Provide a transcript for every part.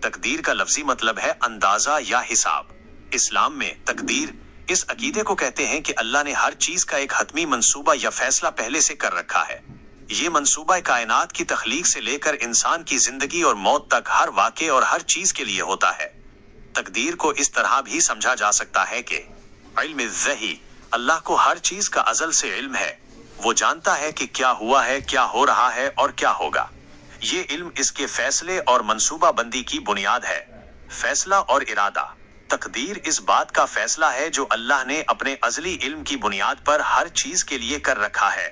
तकदीर का लफ्जी मतलब है अंदाजा या हिसाब। इस्लाम में तकदीर इस अकीदे को कहते हैं कि अल्लाह ने हर चीज का एक हतमी मंसूबा या फैसला पहले से कर रखा है। ये मंसूबा कायनात की तख्लीक से लेकर इंसान की जिंदगी और मौत तक हर वाक़े और हर चीज के लिए होता है। तकदीर को इस तरह भी समझा जा सकता है कि इल्म ज़ही, अल्लाह को हर चीज का अज़ल से इल्म है। वो जानता है कि क्या हुआ है, क्या हो रहा है और क्या होगा। ये इल्म इसके फैसले और मंसूबा बंदी की बुनियाद है। फैसला और इरादा। तकदीर इस बात का फैसला है जो अल्लाह ने अपने अज़ली इल्म की बुनियाद पर हर चीज के लिए कर रखा है।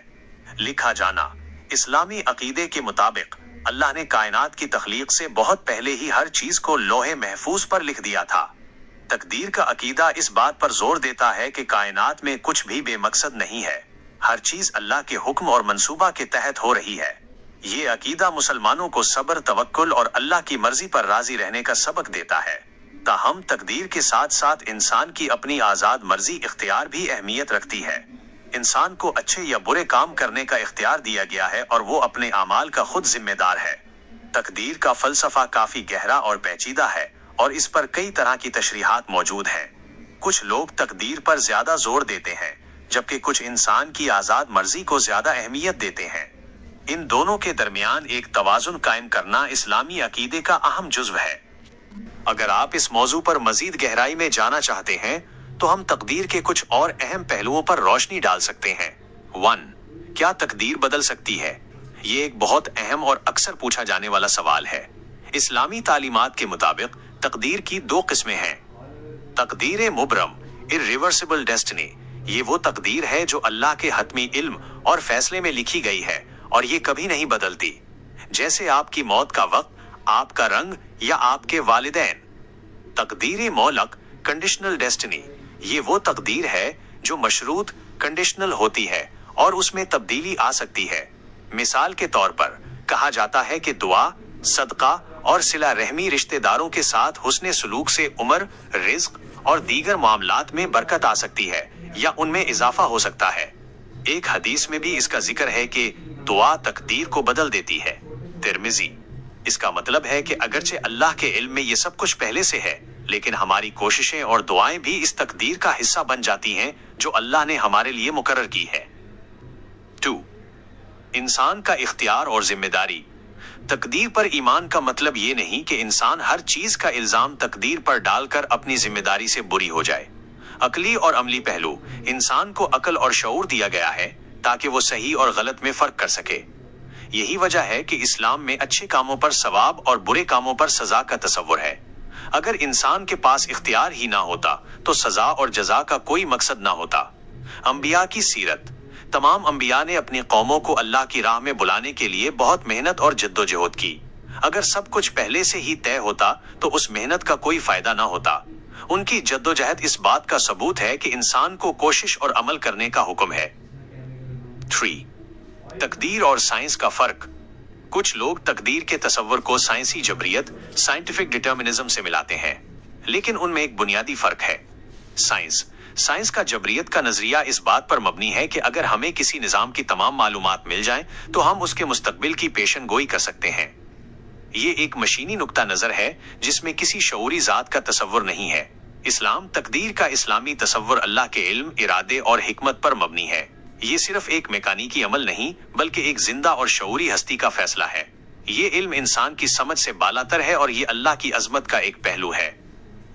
लिखा जाना। इस्लामी अकीदे के मुताबिक अल्लाह ने कायनात की तख्लीक से बहुत पहले ही हर चीज को लोहे महफूज पर लिख दिया था। तकदीर का अकीदा इस बात पर जोर देता है कि कायनात में कुछ भी बेमकसद नहीं है। हर चीज अल्लाह के हुक्म और मंसूबा के तहत हो रही है। ये अकीदा मुसलमानों को सब्र, तवक्कुल और अल्लाह की मर्जी पर राजी रहने का सबक देता है। ताहम तकदीर के साथ साथ इंसान की अपनी आजाद मर्जी इख्तियार भी अहमियत रखती है। इंसान को अच्छे या बुरे काम करने का इख्तियार दिया गया है और वो अपने आमाल का खुद जिम्मेदार है। तकदीर का फलसफा काफी गहरा और पेचीदा है और इस पर कई तरह की तशरीहात मौजूद हैं। कुछ लोग तकदीर पर ज्यादा जोर देते हैं, जबकि कुछ इंसान की आजाद मर्जी को ज्यादा अहमियत देते हैं। इन दोनों के दरमियान एक तवाजुन कायम करना इस्लामी अकीदे का अहम जुज़्व है। अगर आप इस मौजू पर मजीद गहराई में जाना चाहते हैं तो हम तकदीर के कुछ और अहम पहलुओं पर रोशनी डाल सकते हैं। 1. क्या तकदीर बदल सकती है? ये एक बहुत अहम और अक्सर पूछा जाने वाला सवाल है। इस्लामी तालीमात के मुताबिक तकदीर की दो किस्में हैं। तकदीर मुबरम, इर्रिवर्सिबल डेस्टिनी, ये वो तकदीर है जो अल्लाह के हतमी इल्म और फैसले में लिखी गई है और ये कभी नहीं बदलती। जैसे आपकी मौत का वक्त, आपका रंग या आपके वालिदैन। तकदीर मौलक, कंडीशनल डेस्टिनी, ये वो तकदीर है जो मशरूत, कंडीशनल होती है और उसमें तब्दीली आ सकती है। मिसाल के तौर पर कहा जाता है कि दुआ, सदका और सिला रहमी रिश्तेदारों के साथ हुस्ने सलूक से उम्र, रिज्क और दीगर मामलात में बरकत आ सकती है या उनमें इजाफा हो सकता है। एक हदीस में भी इसका जिक्र है कि दुआ तकदीर को बदल देती है। तिरमिजी। इसका मतलब है कि अगरचे अल्लाह के इल्म में ये सब कुछ पहले से है, लेकिन हमारी कोशिशें और दुआएं भी इस तकदीर का हिस्सा बन जाती हैं जो अल्लाह ने हमारे लिए मुकर्रर की है। 2. इंसान का इख्तियार और जिम्मेदारी। तकदीर पर ईमान का मतलब ये नहीं कि इंसान हर चीज का इल्जाम तकदीर पर डालकर अपनी जिम्मेदारी से बुरी हो जाए। अकली और अमली पहलू। इंसान को अकल और शऊर दिया गया है ताकि वो सही और गलत में फर्क कर सके। यही वजह है कि इस्लाम में अच्छे कामों पर सवाब और बुरे कामों पर सजा का तसव्वुर है। अगर इंसान के पास इख्तियार ही ना होता तो सजा और जजा का कोई मकसद ना होता। अंबिया की सीरत। तमाम अंबिया ने अपनी कौमों को अल्लाह की राह में बुलाने के लिए बहुत मेहनत और जद्दोजहद की। अगर सब कुछ पहले से ही तय होता तो उस मेहनत का कोई फायदा ना होता। उनकी जद्दोजहद इस बात का सबूत है कि इंसान को कोशिश और अमल करने का हुक्म है। 3. तकदीर और साइंस का फर्क। कुछ लोग तकदीर के तसव्वुर को साइंसी जबरियत, साइंटिफिक डिटर्मिनिज्म से मिलाते हैं, लेकिन उनमें एक बुनियादी फर्क है। साइंस का जबरियत का नजरिया इस बात पर मबनी है कि अगर हमें किसी निजाम की तमाम मालूमात मिल जाएं, तो हम उसके मुस्तकबिल की पेशन गोई कर सकते हैं। ये एक मशीनी नुक्ता नजर है जिसमें किसी शऊरी जात का तसव्वुर नहीं है। इस्लाम तकदीर का इस्लामी तसव्वुर अल्लाह के इल्म, इरादे और हिकमत पर मबनी है। ये सिर्फ एक मैकेनिकी अमल नहीं बल्कि एक जिंदा और शऊरी हस्ती का फैसला है। ये इल्म इंसान की समझ से बालातर है और ये अल्लाह की अजमत का एक पहलू है।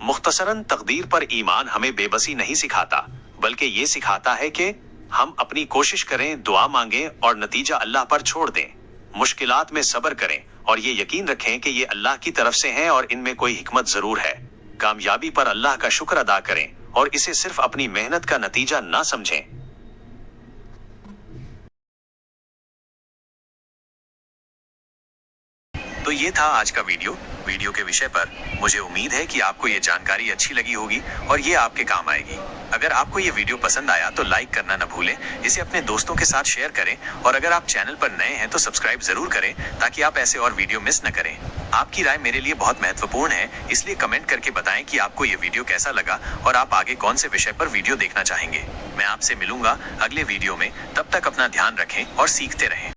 मुख्तसरन तकदीर पर ईमान हमें बेबसी नहीं सिखाता, बल्कि ये सिखाता है कि हम अपनी कोशिश करें, दुआ मांगें और नतीजा अल्लाह पर छोड़ दें। मुश्किलात में सब्र करें और ये यकीन रखें कि ये अल्लाह की तरफ से हैं और इनमें कोई हिकमत जरूर है। कामयाबी पर अल्लाह का शुक्र अदा करें और इसे सिर्फ अपनी मेहनत का नतीजा ना समझें। तो ये था आज का वीडियो के विषय पर। मुझे उम्मीद है कि आपको ये जानकारी अच्छी लगी होगी और ये आपके काम आएगी। अगर आपको ये वीडियो पसंद आया तो लाइक करना न भूलें, इसे अपने दोस्तों के साथ शेयर करें और अगर आप चैनल पर नए हैं तो सब्सक्राइब जरूर करें ताकि आप ऐसे और वीडियो मिस न करें। आपकी राय मेरे लिए बहुत महत्वपूर्ण है, इसलिए कमेंट करके बताएं कि आपको ये वीडियो कैसा लगा और आप आगे कौन से विषय पर वीडियो देखना चाहेंगे। मैं आपसे मिलूंगा अगले वीडियो में। तब तक अपना ध्यान रखें और सीखते रहें।